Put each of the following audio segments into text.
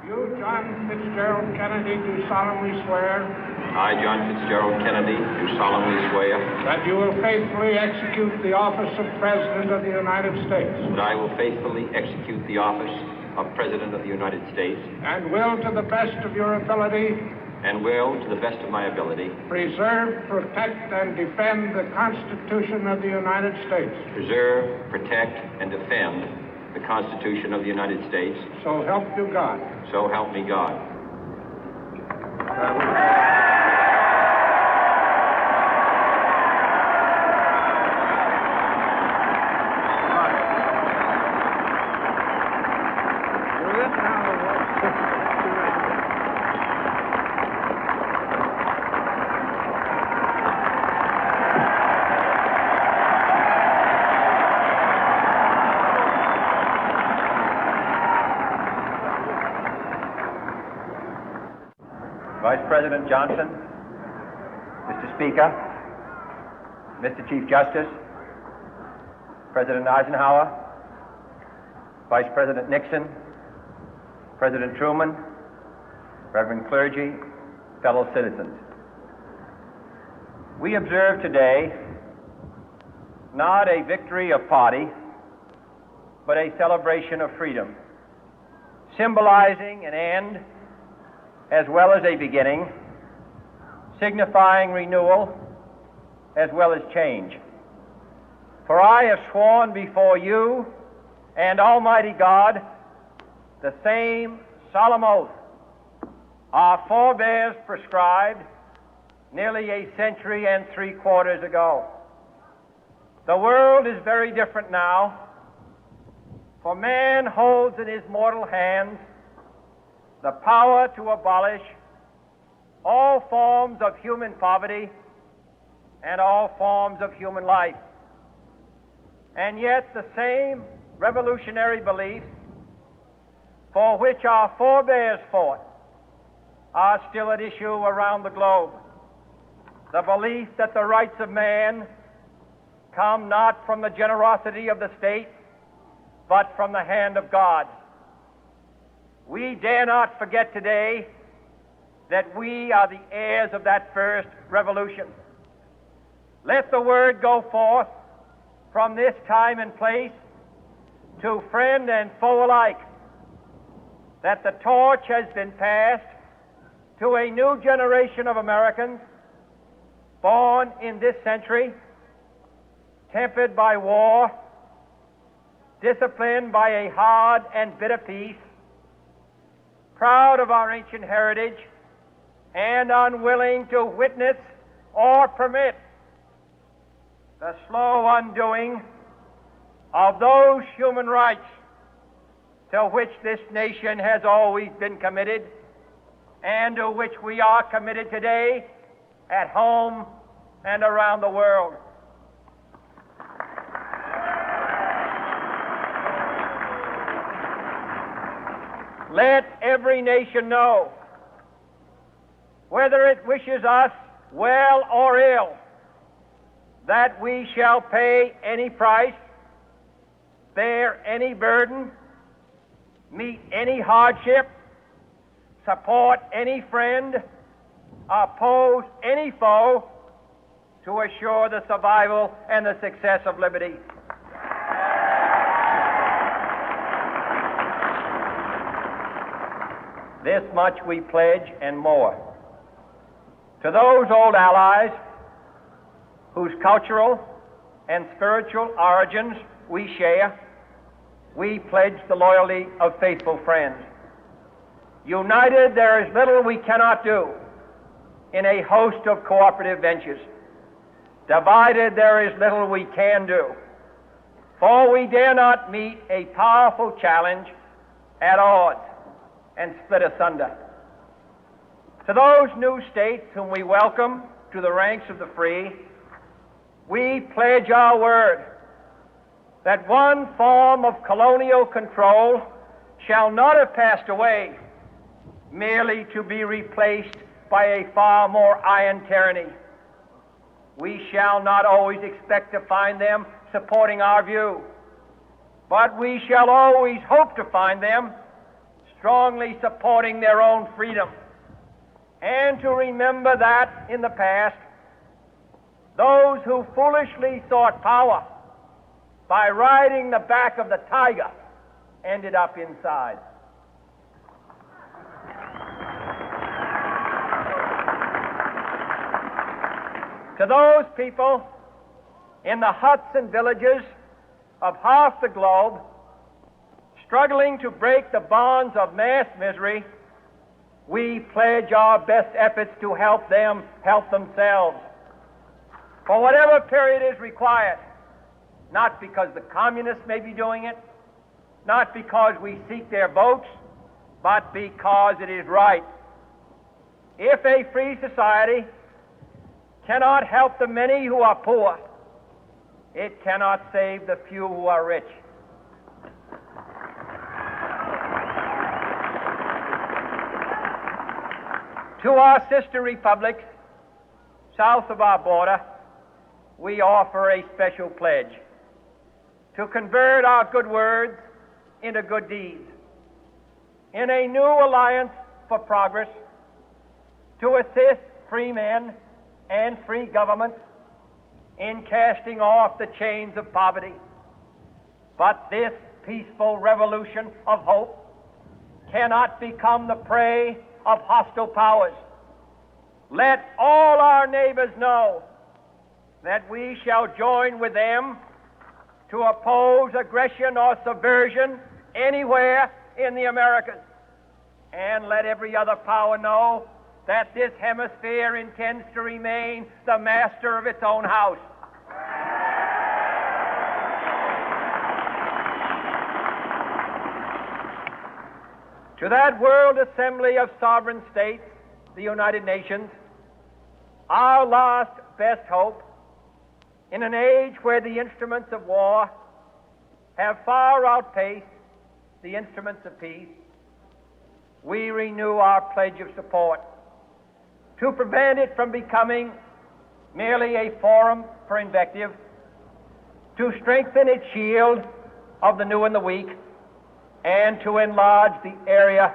You, John Fitzgerald Kennedy, do solemnly swear. I, John Fitzgerald Kennedy, do solemnly swear. That you will faithfully execute the office of President of the United States. That I will faithfully execute the office of President of the United States. And will, to the best of your ability. And will, to the best of my ability. Preserve, protect, and defend the Constitution of the United States. Preserve, protect, and defend the Constitution of the United States. So help you God. So help me God. Vice President Johnson, Mr. Speaker, Mr. Chief Justice, President Eisenhower, Vice President Nixon, President Truman, Reverend clergy, fellow citizens. We observe today not a victory of party, but a celebration of freedom, symbolizing an end as well as a beginning, signifying renewal as well as change. For I have sworn before you and Almighty God the same solemn oath our forebears prescribed nearly a century and 3/4 ago. The world is very different now, for man holds in his mortal hands the power to abolish all forms of human poverty and all forms of human life. And yet the same revolutionary beliefs for which our forebears fought are still at issue around the globe. The belief that the rights of man come not from the generosity of the state, but from the hand of God. We dare not forget today that we are the heirs of that first revolution. Let the word go forth from this time and place to friend and foe alike that the torch has been passed to a new generation of Americans born in this century, tempered by war, disciplined by a hard and bitter peace, proud of our ancient heritage, and unwilling to witness or permit the slow undoing of those human rights to which this nation has always been committed and to which we are committed today at home and around the world. Let every nation know, whether it wishes us well or ill, that we shall pay any price, bear any burden, meet any hardship, support any friend, oppose any foe to assure the survival and the success of liberty. This much we pledge and more. To those old allies whose cultural and spiritual origins we share, we pledge the loyalty of faithful friends. United, there is little we cannot do in a host of cooperative ventures. Divided, there is little we can do, for we dare not meet a powerful challenge at odds and split asunder. To those new states whom we welcome to the ranks of the free, we pledge our word that one form of colonial control shall not have passed away, merely to be replaced by a far more iron tyranny. We shall not always expect to find them supporting our view, but we shall always hope to find them strongly supporting their own freedom, and to remember that in the past, those who foolishly sought power by riding the back of the tiger ended up inside. To those people in the huts and villages of half the globe struggling to break the bonds of mass misery, we pledge our best efforts to help them help themselves for whatever period is required, not because the communists may be doing it, not because we seek their votes, but because it is right. If a free society cannot help the many who are poor, it cannot save the few who are rich. To our sister republics south of our border, we offer a special pledge to convert our good words into good deeds, in a new alliance for progress, to assist free men and free governments in casting off the chains of poverty. But this peaceful revolution of hope cannot become the prey of hostile powers. Let all our neighbors know that we shall join with them to oppose aggression or subversion anywhere in the Americas. And let every other power know that this hemisphere intends to remain the master of its own house. To that World Assembly of Sovereign States, the United Nations, our last best hope, in an age where the instruments of war have far outpaced the instruments of peace, we renew our pledge of support to prevent it from becoming merely a forum for invective, to strengthen its shield of the new and the weak, and to enlarge the area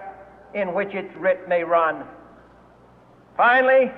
in which its writ may run. Finally,